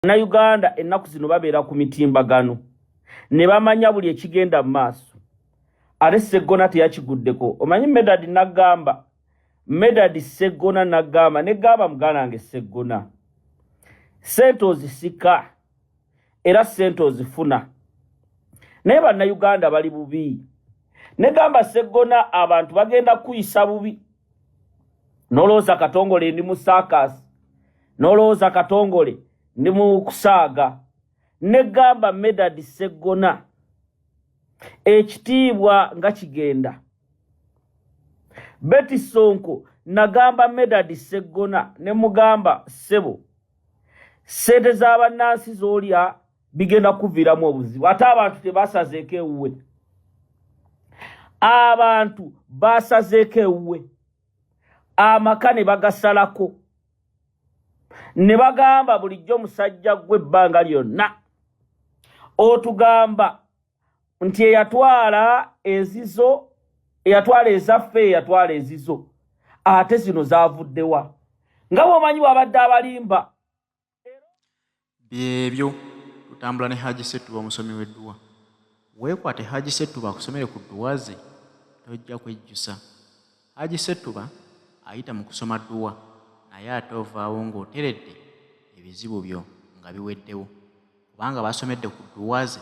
na Uganda ennaku zino babeera ku mitimbagano ne bamanya buli ekigenda mu maaso. Ate Ssegona teyakiguddeko. Omanyi Medad Ssegona n'agamba ne gamba muganda wange Ssegona, ssente ozisika era ssente ozifuna. Naye bannayuganda bali bubi. Ne gamba Ssegona abantu bagenda kuyisa bubi. Nolowooza Katongole ndi mu circus, nolowooza Katongole ndi mu kusaaga. Ne gamba Medad Ssegona ekitiibwa nga kigenda. Betty Sonko nagamba Medad Ssegona ne mugamba ssebo, ssente z'abannansi z'olya bigenda kuviiramu obuzibu. Ate abantu tebasazeeko ewuwe. Abantu basazeeko ewuwe. Amaka ne bagasalako. Ne bagamba bulijjo musajja gwe ebbanga lyonna otugamba nti eyatwala ezizo, eyatwala ezaffe, eyatwala ezizo. Ate zino zaavuddewa. Nga bw'omanyi bw'abadde abalimba. Byebyo tutambula ne Haji Ssettuba omusomi w'edduwa. Weekwate Haji Ssettuba akusomere ku dduwa ze, tojja kwejjusa. Haji Ssettuba ayita mu kusoma dduwa, naye ate ovaawo ng'oteredde ebizibu byo nga biweddewo. Kubanga basomedde ku dduwa ze,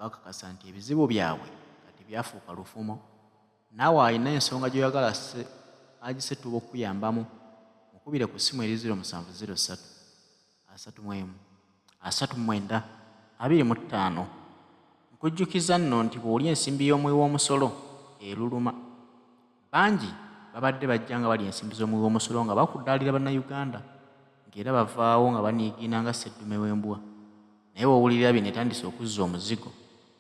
bakakasa nti ebizibu byabwe kati byafuuka lufumo. Naawe alina ensonga gy'oyagala Haji Ssettuba okuyambamu, mukubire ku ssimu eri 0703 39 25. Nkujjukiza nno nti bw'olya ensimbi y'omwi w'omusolo eruluma. Bangi babadde bajja nga bali ensimbi z'omwi w'omusolo nga bakuddaalira bannayuganda, ng'era bavaawo nga baniigiina nga sseddume w'embwa. Naye bw'owulirira bino etandise okuzza omuzigo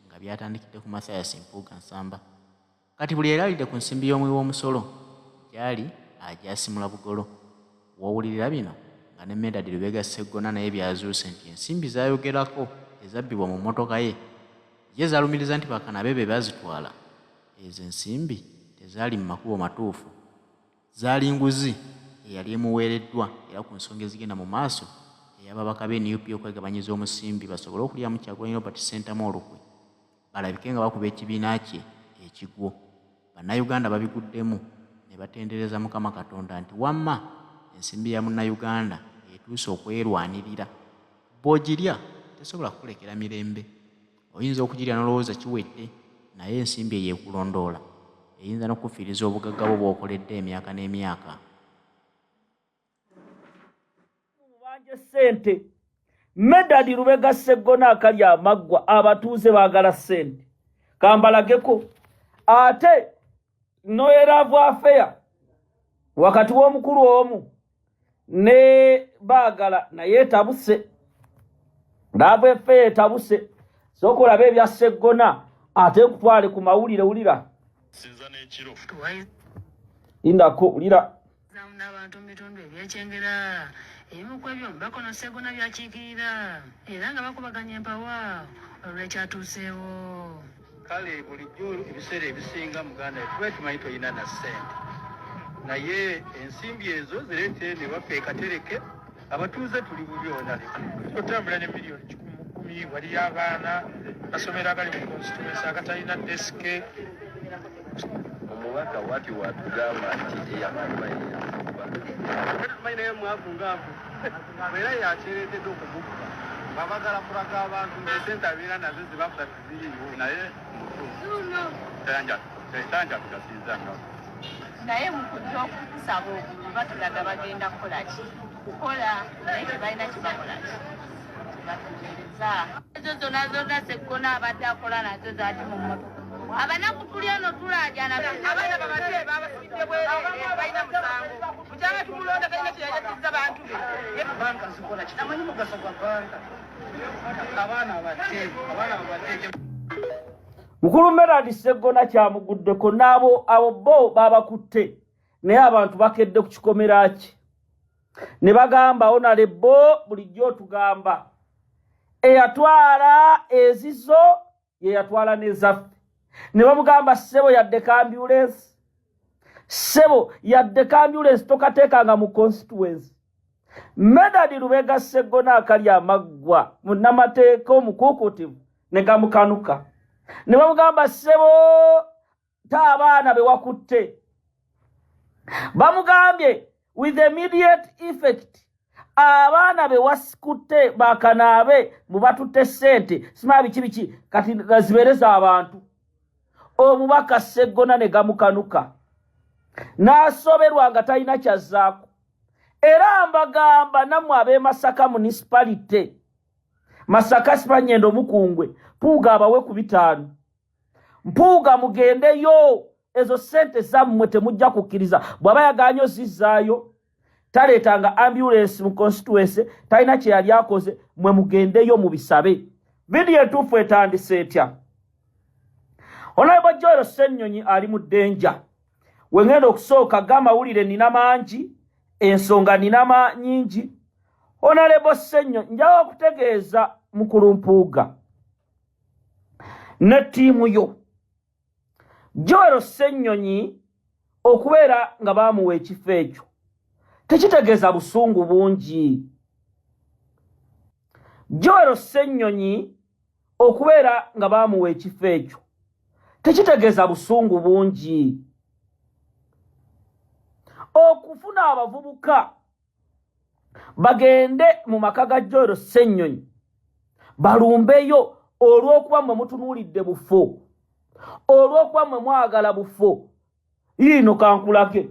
nga byatandikidde ku Mathias Mpuuga Nsamba. Kati buli eraalidde ku nsimbi y'omwi w'omusolo gyali ajasimula bugolo. Bw'owulirira bino nga ne Medad Ssegona naye byazuuse nti ensimbi z'ayogerako ezabbibwa mu mmotoka ye zaalumiriza nti bakanabe be bazitwala. Ezo ensimbi tezaali mu makubo matuufu, zaali nguzi eyali emuweereddwa, era ku nsonga ezigenda mu maaso ey'ababaka b'NUP okwegabanyiza omusimbi basobole okulyamu Kyagulanyi Robert Ssentamu olukwe, balabike nga bakuba ekibiina kye ekigwo. Bannayuganda babiguddemu ne batendereza Mukama Katonda nti wamma ensimbi ya munnayuganda etuuse okwerwanirira. Bw'ogirya tesobola kukulekera mirembe. Oyinza okugirya n'olowooza kiwedde, naye ensimbi eyeekulondoola eyinza n'okufiiriza obugagga bwo bw'okoledde emyaka n'emyaka. Mubanja ssente. Medad Ssegona akalya amaggwa, abatuuze baagala ssente. Kambalageko. Ate Noeravu afeya wakati w'omukulu omu ne Baagala naye etabuse. Laavu efeya etabuse. Sooka olabe ebya Ssegona ate nkutwale ku mawulire wulira. Sinza n'ekiro. Indako wulira. N'abantu mu bitundu ebyekyengera ebimu ku ebyo bakono Ssegona byakiikirira era nga bakubaganya empawa olw'ekyatuuseewo. Kale bulijjo ebiseera ebisinga muganda tuba tumanyi toyina na ssente, naye ensimbi ezo zireete ne baffe ekatereke abatuuze tuli bubyona. Otambula ne miliyoni 10 waliyo abaana basomera agali mu constituency akatalina desike. Omubaka wati watugamba nti eyamaliba yeyakuba tumanyi naye mwavungaavu era yakyereetedde okumukuba babagala kulaga abantu esente abeera nazo zibafuta tiziriiwo naye tanja tugasiizanga naye mukujja okusaba obulu batulaga bagenda kukola ki kukola naye tebalina kibakola ki batuweereza ezo zonna Ssegona abadde akola nazo zaati mu mmotoka. Abanaku tuli eno tulajana abaana babadde babasibidde bwereere balina musango mukyala tumulonda kalina kyeyajatiza bantu be banka zikola kitamanyi mugaso gwa banka abaana abadde. Mukulu Medad Ssegona kyamuguddeko n'abo abo bo babakutte, naye abantu bakedde ku kikomera kye ne bagamba onale bo bulijjo otugamba eyatwala ezizo ye yatwala n'ezaffe. Ne bamugamba ssebo yadde ambulance. Ssebo yadde ambulance tokateekanga mu constituency. Medad Ssegona akali amaggwa munnamateeka omukukutivu ne gamukanuka ne bamugamba ssebo abaana be wakutte bamugambye with immediate effect abaana be wasikutte bakanaabe mubatutte ssente simabi kibiki kati zibereza abantu omubaka Ssegona ne gamukanuka n'asoberwa nga talina kyazzaako era mbagamba nammwe ab'e Masaka municipality Masaka Sipanyendo Mukungwe Mpuuga abawe ku 5 Mpuuga mugendeyo ezo ssente zammwe temujja kukkiriza bw'aba yaganye ozizaayo taleetanga ambulance mu constituency talina kye yali akoze mwe mugendeyo mu bisabe vidiyo entuufu etandise etya Honorable Joel Ssennyonyi ali mu ddenja we ngenda okusooka g'amawulire nina mangi ensonga nina nyingi Honorable Ssennyonyi njawa okutegeeza mukulu Mpuuga ne ttiimu yo Joel Ssennyonyi okubeera nga baamuwa ekifo ekyo tekitegeeza busungu bungi. Joel Ssennyonyi okubeera nga baamuwa ekifo ekyo tekitegeeza busungu bungi. Okufuna abavubuka bagende mu maka ga Joel Ssennyonyi balumbeyo olw'okuba mwe mutunuulidde bufo olw'okuba mwe mwagala bufo yino kankulake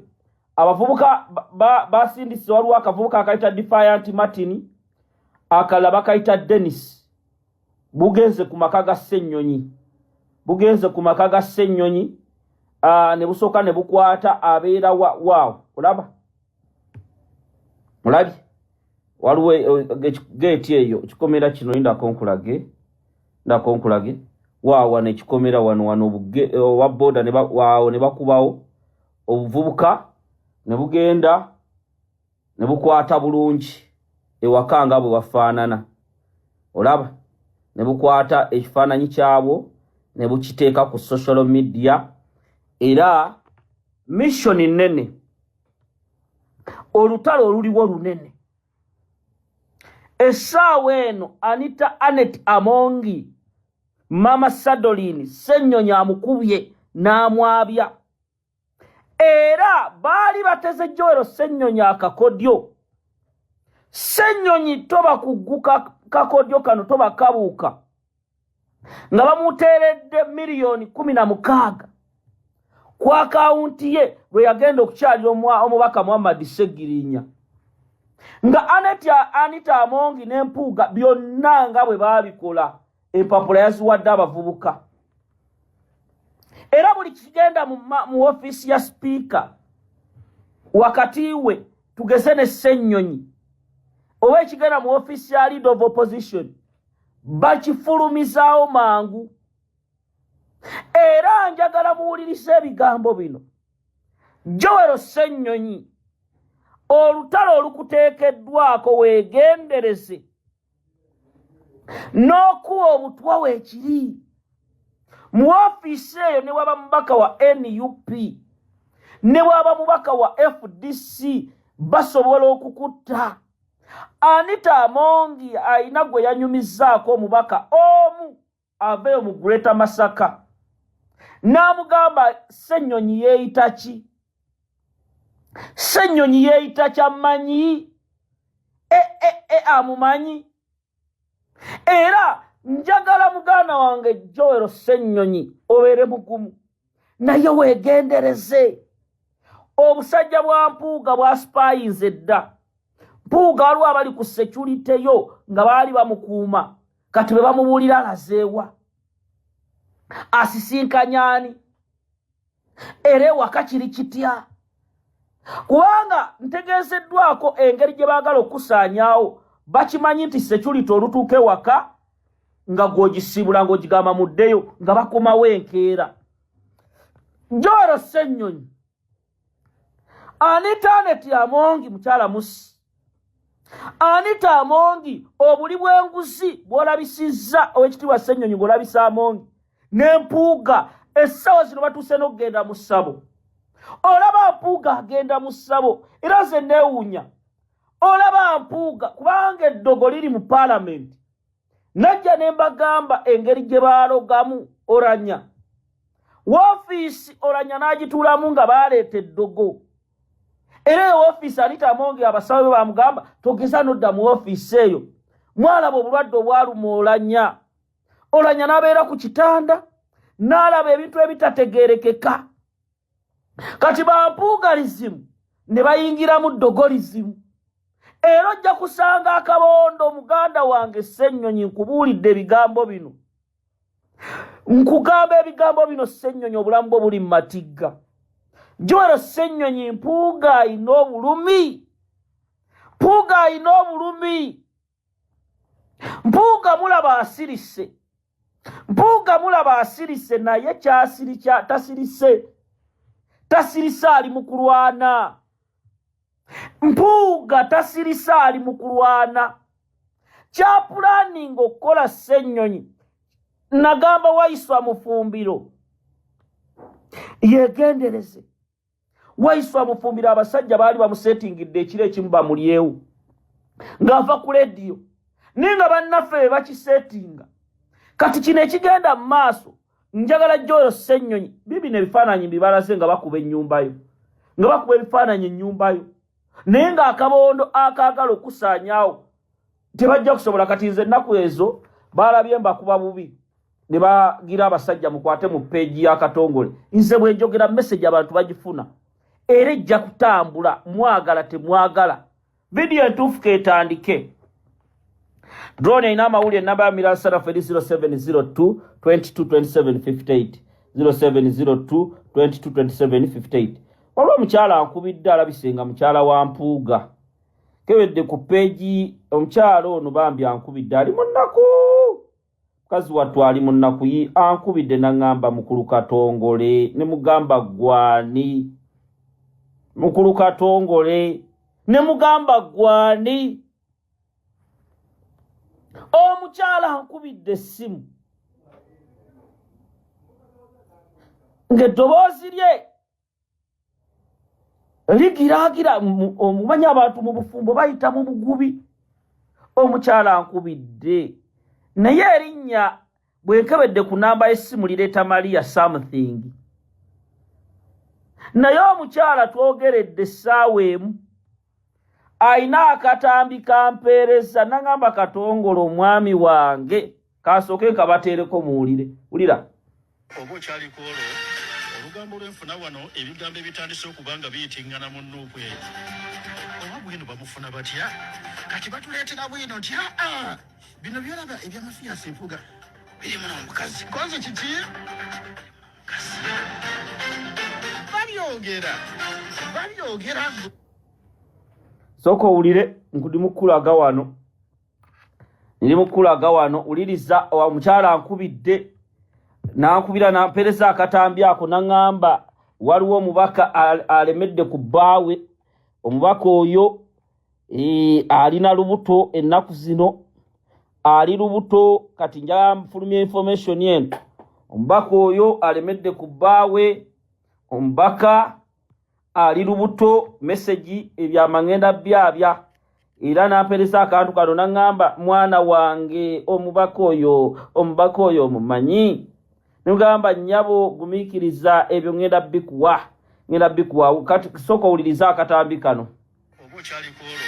abavubuka basindise waliwo akavubuka akayita Defiant Martin akala bakayita Dennis bugenze ku maka ga Ssennyonyi ne busooka ne bukwata abeera waawo olaba mulabye waliwo geeti eyo kikomera kino ndakonkulage waawa ne kikomera wano wa boda ne bakubawo obuvubuka ne bugenda ne bukwata bulungi ewakanga bwe wafaanana olaba ne bukwata ekifaananyi kyabwo ne bukiteeka ku social media era mission nene olutalo oluliwo lunene essaawa eno Anita Anet Amongi Mama Sadolini Ssennyonyi amukubye n'amwabya era baali bateze Joel Ssennyonyi akakodyo Ssennyonyi toba kugguka kakodyo kano toba kabuuka nga bamuteeredde miliyoni 16 ku akawunti ye lwe yagenda okukyalira omubaka Muhammad Ssegirinya nga Anita Amongi n'Empuuga byonna nga bwe baabikola empapula yaziwadde abavubuka era buli kigenda mu office ya speaker wakati we tugeze ne Ssennyonyi oba ekigenda mu office ya leader of opposition bakifulumizaawo mangu era njagala muwulirize ebigambo bino Joel Ssennyonyi olutalo olukuteekeddwako weegendereze n'okuwa obutwa weekiri mu ofiisi eyo ne waba mubaka wa NUP ne waba mubaka wa FDC basobola okukutta Anita Amongi ayina gwe yanyumizaako omubaka omu aveeyo mu Greater Masaka n'amugamba Ssennyonyi yeeyita ki Ssennyonyi yeeyita kyammanyi amumanyi era njagala muganda wange Joel Ssennyonyi obeere mugumu naye weegendereze obusajja bwa Mpuuga bwasipayinze dda Mpuuga waliwo abali ku security yo nga baali bamukuuma kati be bamubuulira alazeewa asisinkanyani era ewaka kiri kitya kubanga ntegeezeddwako engeri gye baagala okusaanyaawo bakimanyi nti security olutuuka ewaka nga gw'ogisibula ng'ogigamba muddeyo nga bakomawo enkeera. Joel Ssennyonyi Anita Anet Amongi mukyala musi Anita Amongi obuli bw'enguzi bw'olabisizza ow'ekitiibwa Ssennyonyi ng'olabisa Amongi n'Empuuga essaawa zino batuuse n'okugenda mu ssabo olaba Mpuuga agenda mu ssabo era nze neewuunya olaba Mpuuga kubanga eddogo liri mu Parliament najja ne mbagamba engeri gye baalogamu Oulanya woofiisi Oulanya n'agituulamu nga baaleeta eddogo era woofiisi alitamonge abasawo bamugamba togeza nodda mu woofiisi eyo mwalaba obulwadde obwaluma Oulanya Oulanya n'abeera ku kitanda n'alaba ebintu ebitategeerekeka kati bampuugalizimu ne bayingiramu ddogolizimu era ojja kusanga akabondo muganda wange Ssennyonyi nkubuulidde ebigambo bino nkugamba ebigambo bino Ssennyonyi obulamu bwo buli mu matigga Joero Ssennyonyi Mpuuga ayina obulumi Mpuuga mulaba asirise Mpuuga mulaba asirise naye kyasiri tasirise ali mu kulwana Mpuuga tasirise ali mu kulwana kyapulaninga okukola Ssennyonyi nagamba Waiswa Mufumbiro yegendereze Waiswa Mufumbiro abasajja baali bamusetingidde ekiro ekimu bamulyewo ng'ava ku lediyo ninga bannaffe bakisetinga kati kino ekigenda mu maaso njagala Joyo Ssennyonyi bibino ebifaananyi mbibalaze nga bakuba ennyumbayo nga bakuba ebifaananyi ennyumbayo naye ng'akabondo akaagala okusaanyaawo tebajja kusobola kati nze ennaku ezo baalabye mbakuba bubi ne bagira abasajja mukwate mu peegi y'akatongole nze bwe njogera message abantu bagifuna era ejja kutambula mwagala temwagala vidiyo entuufu ketandike drone ina amawulire namba ya Mirala Sarafu eri 0702 222758 0702 222758 waliwo omukyala ankubidde alabisenga mukyala wa Mpuuga kewedde ku peegi omukyala ono bambi ankubidde ali mu nnaku mukazi wattu ali mu nnaku ankubidde naŋŋamba mukulu Katongole ne mugamba gwani mukulu Katongole ne mugamba gwani omukyala ankubidde essimu ng'eddoboozi lye ligiraagira omumanya abantu mu bufumbo bayita mu bugubi omukyala ankubidde naye erinnya bwenkebedde ku namba y'essimu lireeta Maria something naye omukyala twogeredde essaawa emu ayina akatambi kampeereza naŋŋamba Katongole omwami wange kasooke nkabateereko muwulire wulira oba okyaliko olwo olugambo lwenfuna wano ebigambo ebitandise okuba nga biyitiŋŋana mu nnuupu eyo oba bwino bamufuna batya kati batuleetera bwino nti aa bino byolaba ebyamafiyaasi Mpuuga birimu n'omukazi konze kiki babyogera sooka owulire ndi mukulaga wano wuliriza omukyala ankubidde nankubira nampeereza akatambi ako naŋŋamba waliwo omubaka alemedde ku bbaawe omubaka oyo alina lubuto ennaku zino ali lubuto kati njala mfulumya information eno omubaka oyo alemedde ku bbaawe omubaka ali lubuto message ebyamangenda byabya era nampeereza akantu kano naŋŋamba mwana wange omubaka oyo mumanyi nugamba nnyabo gumiikiriza ebyo ngenda bikuwa kati sooka owuliriza akatambi kano oba okyaliko olwo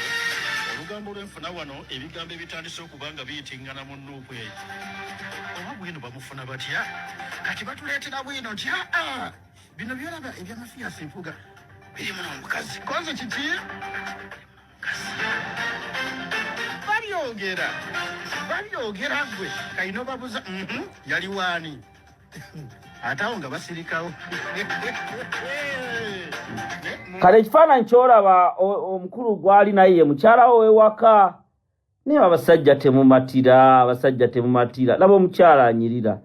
olugambo lwenfuna wano ebigambo ebitandise okuba nga biyitiŋŋana mu nnuupu eyo oba bwino bamufuna batya kati batuleetera bwino nti aa bino byolaba ebyamafiyaasi Mpuuga birimu n'omukazi konze kiki babyogera gwe kayina obabuza yali waani ate awo nga basirikawo kale ekifaananyi kyolaba omukulu gwali naye ye mukyala we waka naye abasajja temumatira laba omukyala anyirira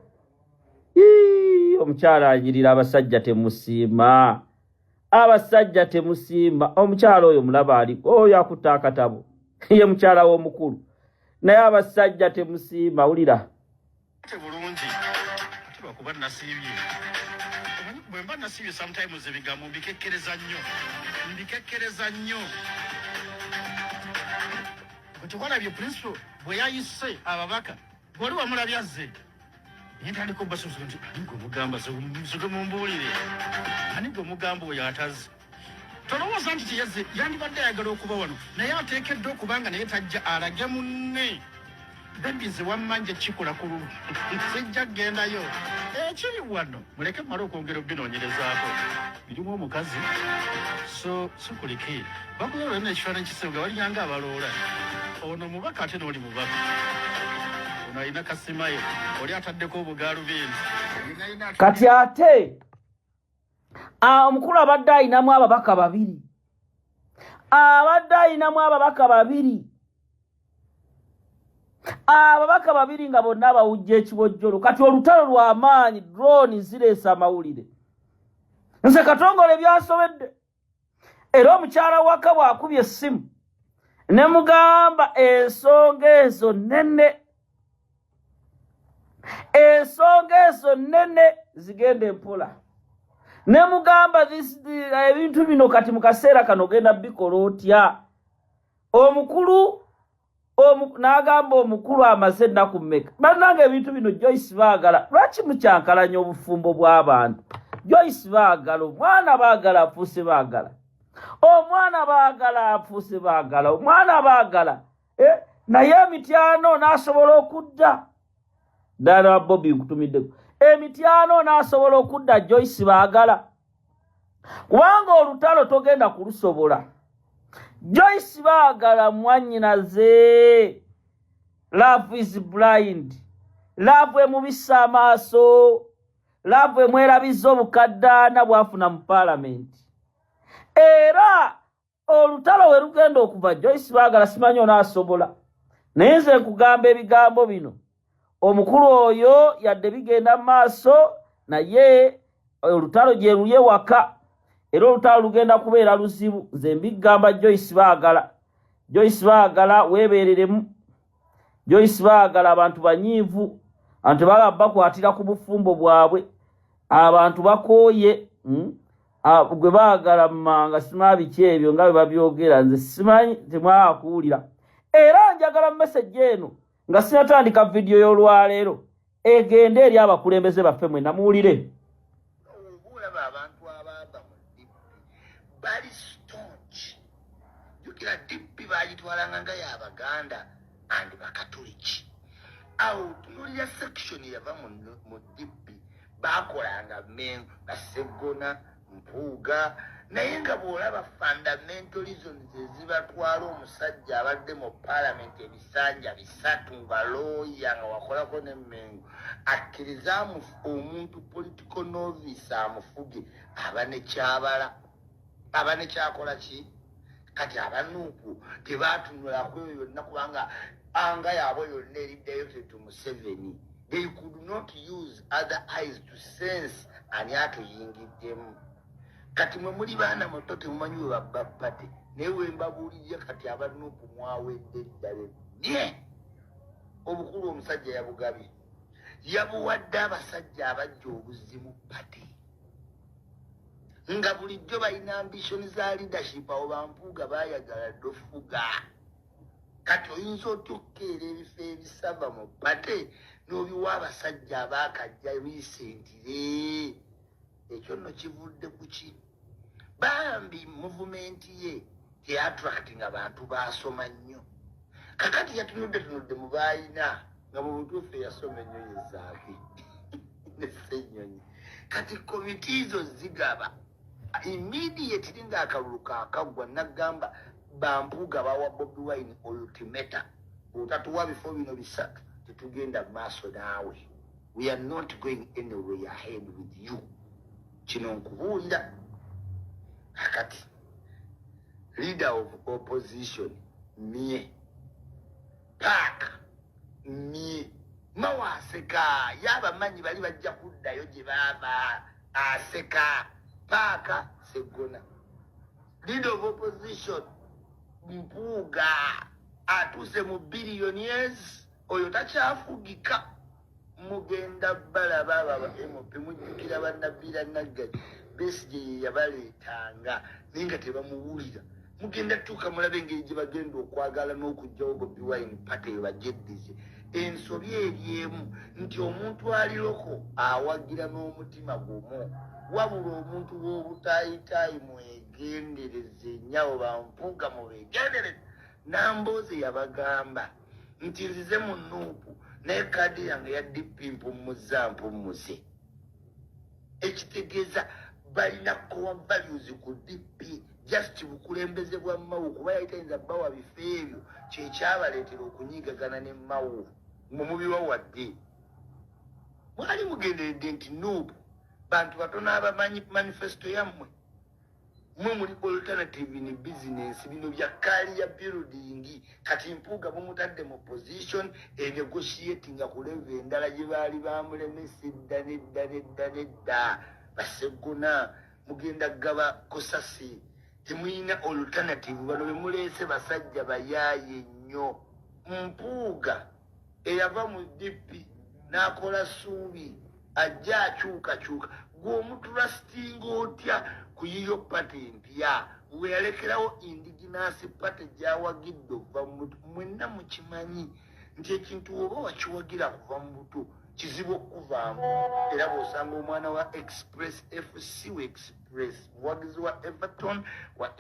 abasajja temusiima omukyala oyo mulaba ali oyo akutta akatabo ye mukyala w'omukulu naye abasajja temusiima wulira bulungi kuba nasiibye bwe mba nasiibye sometimes ebigambo mbikekkereza nnyo kati walabye principal bwe yayise ababaka wali wamulabye azze yentandika obasuuza nti nigwe mugamba nsoke mumbuulire anigwe mugamba oyo ataze tolowooza nti teyazze yandibadde ayagala okuba wano naye ateekeddwa okubanga naye tajja alage munne bebize wammanja kikola ku lulu sijja kgendayo ekiri wano muleke mumale okwongera obinoonyerezaako birimu omukazi so sikulike bakuyola olina ekifaananyi kisebuga walinyanga abaloola ono mubaka ate n'oli mubaka ono alina kasimayo oli ataddeko obugaalubindi kati ate omukulu abadde ayinamu ababaka babiri ababaka babiri nga bonna abawujja ekibojjolo kati olutalo lw'amaanyi drone zireesa amawulire nze katongole byasobedde era omukyala waka bw'akubye essimu ne mugamba ensonga ezo nnene zigenda empola ne mugamba ebintu bino kati mu kaseera kano genda bikola otya omukulu n'agamba omukulu amaze ennaku mmeka bannange ebintu bino Joyce baagala lwaki mukyankalanya obufumbo bw'abantu Joyce baagala omwana baagala afuuse baagala omwana baagala naye emityano n'asobola okudda ddala Bobby nkutumiddeko emityano n'asobola okudda Joyce baagala kubanga olutalo togenda kulusobola Joyce baagala mwannyinaze love is blind love emubisa amaaso love emwerabiza obukaddaana bwafuna mu paalamenti era olutalo we lugenda okuva Joyce baagala simanyi onaasobola naye nze nkugamba ebigambo bino omukulu oyo yadde bigenda mu maaso naye olutalo gye luye waka era olutalo lugenda kubeera luzibu nze mbigamba Joyce baagala weebeereremu Joyce baagala abantu banyiivu abantu baba bakwatira ku bufumbo bwabwe abantu bakooye gwe baagala mmanga simaa biki ebyo nga bwe babyogera nze simanyi temwakuwulira era njagala message eno nga sinatandika vidiyo y'olwaleero egende eri abakulembeze baffe mwenna muwulire bali staunch jukira dippi baagitwalanga nga y'Abaganda andi bakatoliki awo tunulira section yava mu dippi baakolanga mengo Ssegona Mpuuga naye nga bw'olaba fundamentalisms ezibatwala omusajja abadde mu paalamenti ebisanja 3 nga looya nga wakolako n'emmengo akkiriza omuntu political novice amufuge aba ne kyakola ki kati abanuuku tebaatunulako eyo yonna kubanga anga yaabwe yonna eriddayo tetu Museveni they could not use other eyes to sense ani atuyingiddemu kati mwe muli baana muto temumanyi we babbapate naye we mbabuulirye kati abanuuku mwawedde ddala bye obukulu omusajja yabugabye yabuwadde abasajja abajja obuzimu pate nga bulijjo balina ambitioni za leadership awo Bampuuga baayagala ddofuga kati oyinza otya okukeera ebifo ebisava mu pate n'obiwa abasajja abaakajja bisentire ekyo nno kivudde ku ki bambi muvumenti ye teattracting abantu baasoma nnyo kakati yatunudde mu baayina nga mu butuufu yasoma ennyo yezaaki nessenyonyi kati komiti zo zigaba immediately ng'akalulu kaakaggwa naggamba Bampuuga bawa Bobi Wine ultimatum bw'otatuwa bifo bino 3 tetugenda maaso naawe we are not going anywhere ahead with you kino nkubuulira akati leader of opposition mie paaka mie mawaseka y'abamanyi bali bajja kuddayo gye baaba aseka paaka Ssegona leader of opposition Mpuuga atuuse mu billionaires oyo takyafugika mugenda balaba aba MP mujjukira bannabbira Naggali Besigye ye yabaleetanga naye nga tebamuwulira mugenda tuka mulabe engeri gye bagenda okwagala n'okugjawo Bobi Wine pate bajeddize ensobi eryemu nti omuntu aliroko awagira n'omutima gumu wabula omuntu w'obutaayitaayi mwegendereze nnyawo bampuuga mubeegendereze Nambooze yabagamba nti nzize mu Nuupu naye kaadi yange ya DP mpummuse ekitegeeza balina core values ku DP just bukulembeze bwa Mao kuba yayitayinza bawa bifo ebyo kyekyabaleetera okunyigagana ne Mao mu mubiwawadde mwali mugenderedde nti Nuupu bantu batono abamanyi manifesto yammwe mwe muli alternative in business bino bya career building kati Mpuuga bumutadde mu position negotiating ku level endala gye baali bamulemesa nedda Ssegona mugenda gaba kosasi temuyina alternative bano bemuleese basajja bayaaye nnyo Mpuuga eyava mu DP n'akola Ssuubi ajja akyukakyuka gw'omutrustinga otya ku yiyo pate empya weyalekerawo indigenous pate gyawagidde okuva mu buto mwenna mukimanyi nti ekintu oba wakiwagira kuva mu buto kizibu okuvaamu era bw'osanga omwana wa Express FC wa Express muwagizi wa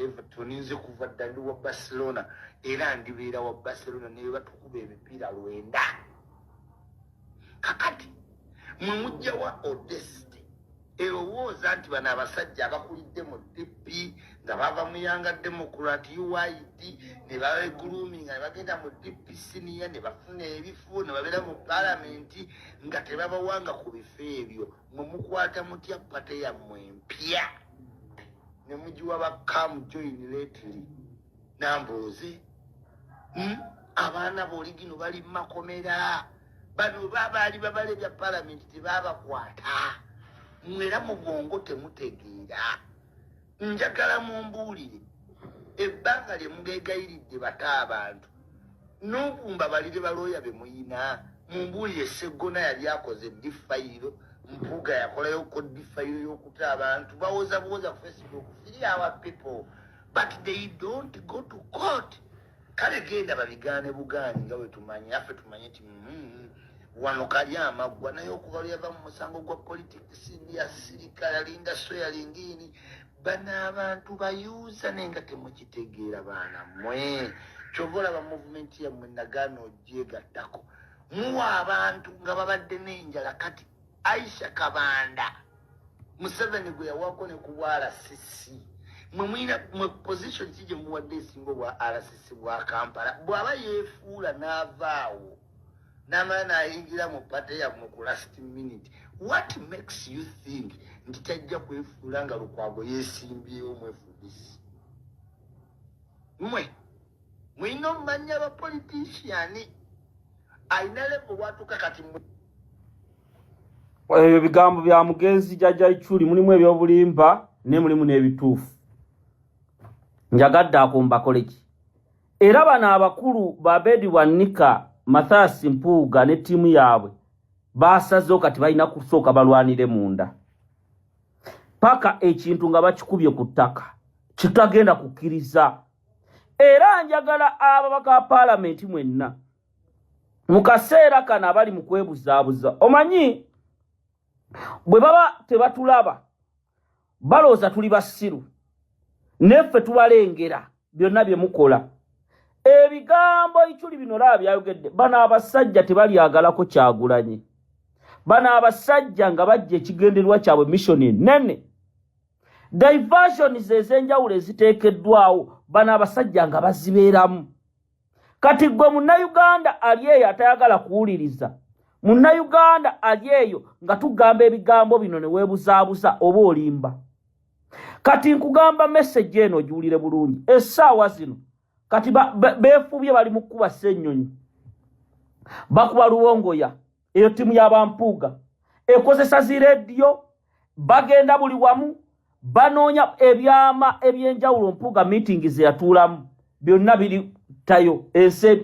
Everton nze kuva dda ndi wa Barcelona era ndibeera wa Barcelona naye batukuba emipiira 9 kakati mwe mujja wa Odeste erowooza nti bano abasajja abakulidde mu DP nga bava mu Yanga Democrat UID ne babegrooming nga ne bagenda mu DP senior ne bafuna ebifo ne babeera mu palamenti nga tebabawanga ku bifo ebyo mwe mukwata mutya pate yammwe empya ne mugiwa bakamu join lately Nambooze abaana b'oligino bali mu makomera bano babaali babalebya palamenti tebabakwata mwera mugongo temutegeera njagala mumbuulire ebbanga lye mugeegayiridde bata abantu n'okumba balire balooya be muyina mumbuulire Ssegona yali akoze difayiro Mpuuga yakolayo ko difayiro y'okuta abantu bawoza ku Facebook free our people but they don't go to court kale genda babigaane bugaani nga bwe tumanyi affe tumanye nti wano kali amaggwa naye okuva lyava mu musango gwa politics ya sirika yalinda so yalingini bana abantu bayuza nenga temukitegeera baana mwe kyovola ba movement ya mwenagano gyegattako muwa abantu nga babadde n'enjala kati Aisha Kabanda Museveni gwe yawako ne ku RCC mwe mwina mwe position kije muwadde esingo bwa RCC bwa Kampala bw'aba yeefuula n'avaawo namana ayingira mu pate ya mu last minute what makes you think nti tajja kwefuula nga Lukwago yeesimbyewo mwefubisi mwino mmanya ba politician ayina level watuka kati ebyo bigambo bya mugenzi Jjajja Ichuli mulimu ebyobulimba ne mulimu n'ebituufu njagadde akumba koleki era bano abakulu babedi wanika Mathasi Mpuuga ne timu yaabwe basazeewo kati balina kusooka balwanire munda paka ekintu nga bakikubye ku ttaka kitagenda kukkiriza era njagala ababaka ba paalamenti mwenna mu kaseera kano abali mu kwebuzaabuza omanyi bwe baba tebatulaba balooza tuli basiru neffe tubalengera byonna bye mukola ebigambo Ichuli bino laba byayogedde bano abasajja tebalyagalako Kyagulanyi bano abasajja nga bajja ekigendererwa kyabwe mission nene diversions ez'enjawulo eziteekeddwawo bano abasajja nga bazibeeramu kati gwe munnayuganda ali eyo atayagala kuwuliriza munnayuganda ali eyo nga tugamba ebigambo bino ne weebuzaabuza oba olimba kati nkugamba message eno ogiwulire bulungi essaawa zino kati beefubye bali mu kuba Ssennyonyi bakuba Luwongoya eyo timu y'abampuuga ekozesa zirediyo bagenda buli wamu banoonya ebyama ebyenjawulo Mpuuga meeting ze yatuulamu byonna biri tayo ensi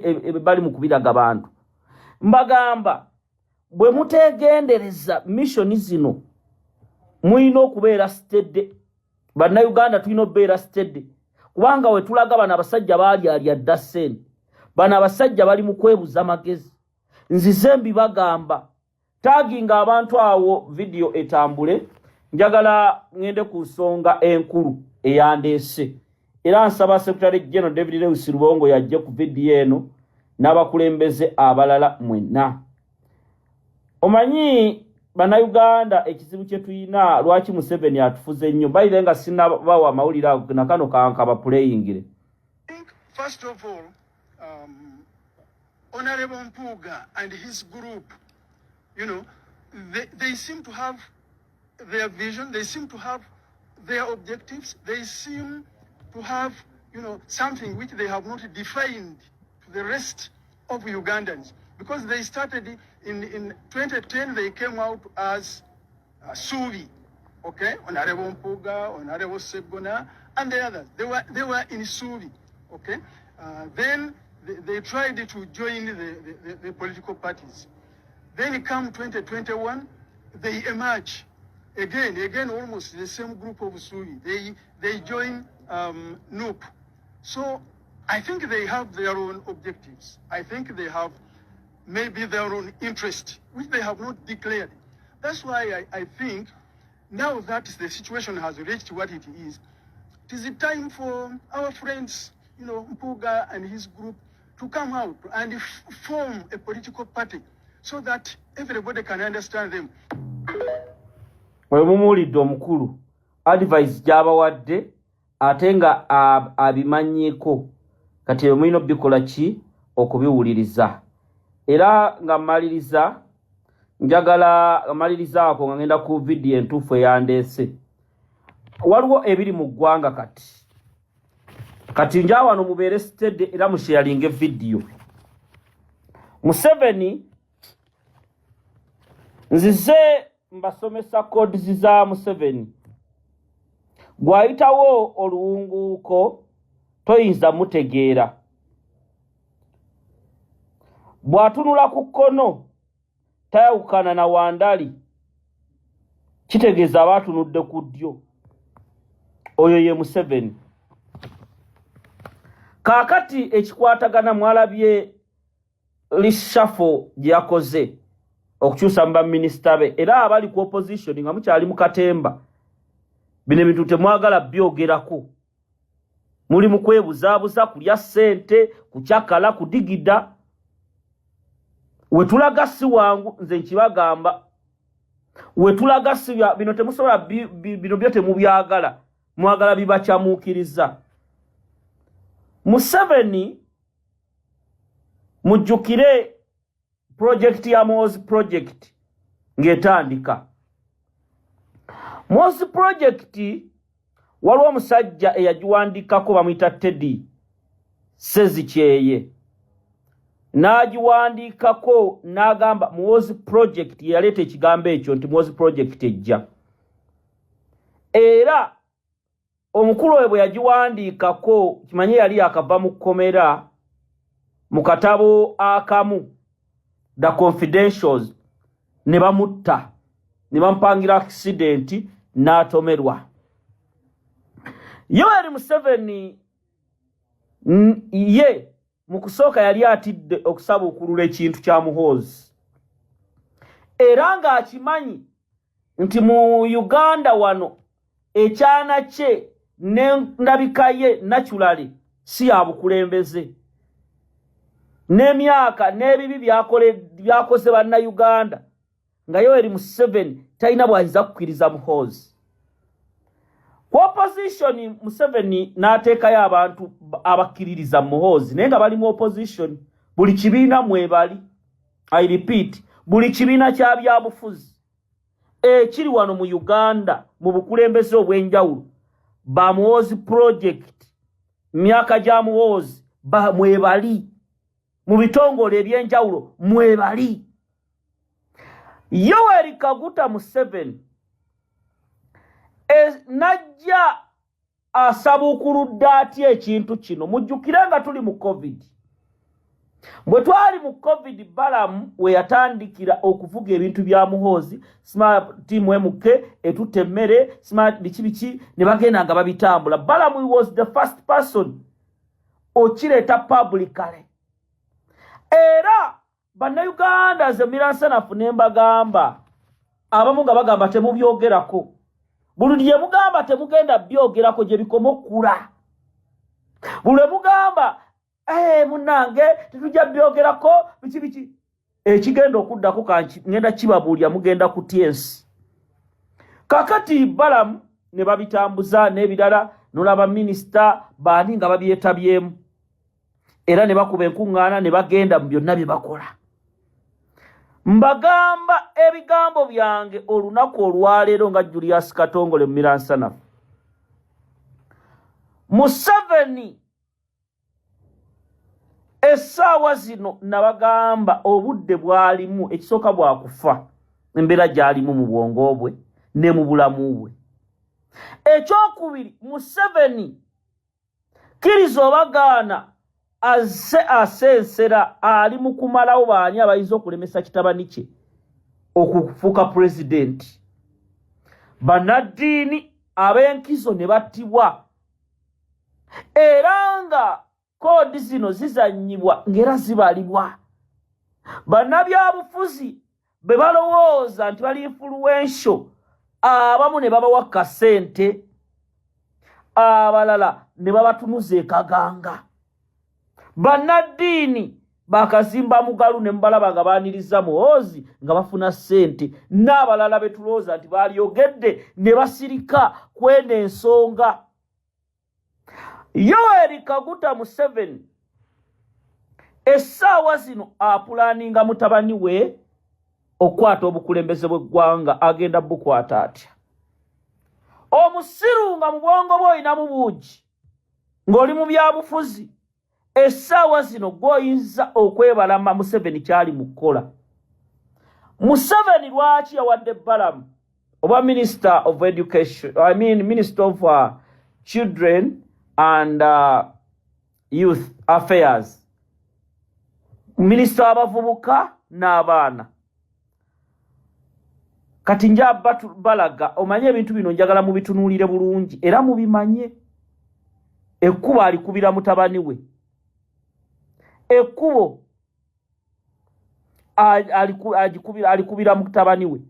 bali mu kubiraga bantu mbagamba bwe muteegendereza mission zino muyina okubeera steady bannayuganda tulina okubeera steady kubanga we tulaga bano abasajja baali ali adda ssente bano abasajja bali mu kwebuza magezi nzize mbibagamba taginga abantu awo video etambule njagala ngende ku nsonga enkulu eyandeese era nsaba Secretary General David Lewis Rubongo yajje ku video eno n'abakulembeze abalala mwenna omanyi Bannayuganda ekizibu kye tuyina lwaki Museveni atufuze nnyo bayire nga sinnabawa amawulire ago na kano kankaba playingire. First of all, Honorable Mpuuga and his group, you know, they seem to have their vision, they seem to have their objectives, they seem to have, you know, something which they have not defined to the rest of Ugandans. Because they started in 2010, they came out as Suvi, okay? Honorable Mpuuga, Honorable Ssegona, and the others. They were in Suvi, okay? Then they tried to join the political parties. Then come 2021, they emerge again almost the same group of Suvi. They join NUP. So I think they have their own objectives. I think they have maybe their own interest, which they have not declared. That's why I think now that the situation has reached what it is the time for our friends, you know, Mpuuga and his group to come out and form a political party so that everybody can understand them. Mumulidde omukulu advice gy'abawadde ate nga abimanyiiko kati mulina bikola ki okubiwuliriza. Era nga njagala maliriza ako nga ngenda ku video entuufu eyandeese. Waliwo ebiri mu ggwanga kati nja wano mubeere steady era musharinge video. Museveni nzize mbasomesa codes za Museveni. Gwayitawo oluwunguuko toyinza mutegeera. Bwatunula ku kkono tayawukana na Wandali kitegeeza abatunudde ku ddyo. Oyo ye Museveni. Kaakati ekikwatagana mwalabye lishafo gye yakoze okukyusa mba minisita be era abali ku opposition nga mukyali mu katemba bino ebintu temwagala byogerako. Muli mu kwebuzaabuza kulya ssente kukyakala kudigida. Wetulaga si wangu nze nkibagamba. Wetulaga si bino temusobola bino byote mubyagala. Mwagala bibakyamuukiriza. Museveni mujjukire project ya Mozi project ng'etandika. Mozi project waliwo omusajja eyagiwandikako bamuyita Teddy Sezikyeye. N'agiwandikako n'agamba Mozi project yaleeta ekigambo ekyo nti Mozi project ejja. Era omukulu we bwe yagiwandikako kimanye yali akava mu kkomera mu katabo akamu The Confidentials ne bamutta ne bamupangira accident n'atomerwa. Yoweri Museveni ye mu kusooka yali atidde okusaba okulula ekintu kya Muhoozi. Era ng'akimanyi nti mu Uganda wano ekyana kye n'endabika ye naturally si ya bukulembeze. N'emyaka n'ebibi byakoze bannayuganda nga Yoweri Museveni talina bw'ayinza kukkiriza Muhoozi. Ku opposition Museveni n'ateekayo abantu abakkiririza Muhoozi naye nga bali mu opposition. Buli kibiina mwebali. I repeat, buli kibiina kya byabufuzi ekiri wano mu Uganda mu bukulembeze obw'enjawulo ba Muhoozi project myaka gya Muhoozi mwebali. Mu bitongole eby'enjawulo mwebali. Yoweri Kaguta Museveni najja asabuukuludde atya ekintu kino. Mujjukire nga tuli mu COVID. bwe twali mu covid Balamu we yatandikira okuvuga ebintu bya muhoozi smart team MK etutte emmere smart biki ne bagenda nga babitambula. Balamu was the first person okireeta publicly. Era bannayuganda ze miransanafu ne mbagamba abamu nga bagamba temubyogerako. Buli gye mugamba temugenda byogerako gye bikoma okula. Buli mugamba munange tetujja byogerako biki ekigenda okuddako ngenda kibabuulya mugenda kutya ensi. Kakati Balamu ne babitambuza n'ebirala n'olaba minisita baani nga babyetabyemu. Era ne bakuba enkuŋŋaana ne bagenda mu byonna bye bakola. Mbagamba ebigambo byange olunaku olwaleero nga Julius Katongole mu Miransanafu. Museveni essaawa zino nabagamba obudde bwalimu ekisooka bwakufa embeera gy'alimu mu bwongo bwe ne mu bulamu bwe. Ekyokubiri Museveni kkiriza obagaana asensera ali mu kumalawo baani abayinza okulemesa kitabani kye okufuuka pulezidenti. Bannaddiini ab'enkizo ne battibwa era nga koodi zino zizannyibwa ng'era zibalibwa. Bannabyabufuzi be balowooza nti bali influential abamu ne babawa kasente abalala ne babatunuza ekaganga. Bannaddiini bakazimba mugalu ne mbalaba nga baaniriza muhoozi nga bafuna ssente n'abalala betulowooza nti baalyogedde ne basirika kwena ensonga. Yoweri Kaguta Museveni essaawa zino apulaaninga mutabani we okwata obukulembeze bw'eggwanga agenda bukwata atya. Omusiru nga mu bwongo bwe oyinamu buugi ng'oli mu byabufuzi essaawa zino gw'oyinza okwebalama Museveni kyali mu kukola. Museveni lwaki yawadde Balamu oba Minister of Education, Minister of Children and Youth Affairs, Minister Abavubuka n'abaana. Kati nja balaga omanye ebintu bino njagala mubitunuulire bulungi era mubimanye. Ekkubo alikubira mutabani we. Ekkubo alikubira mutabani we.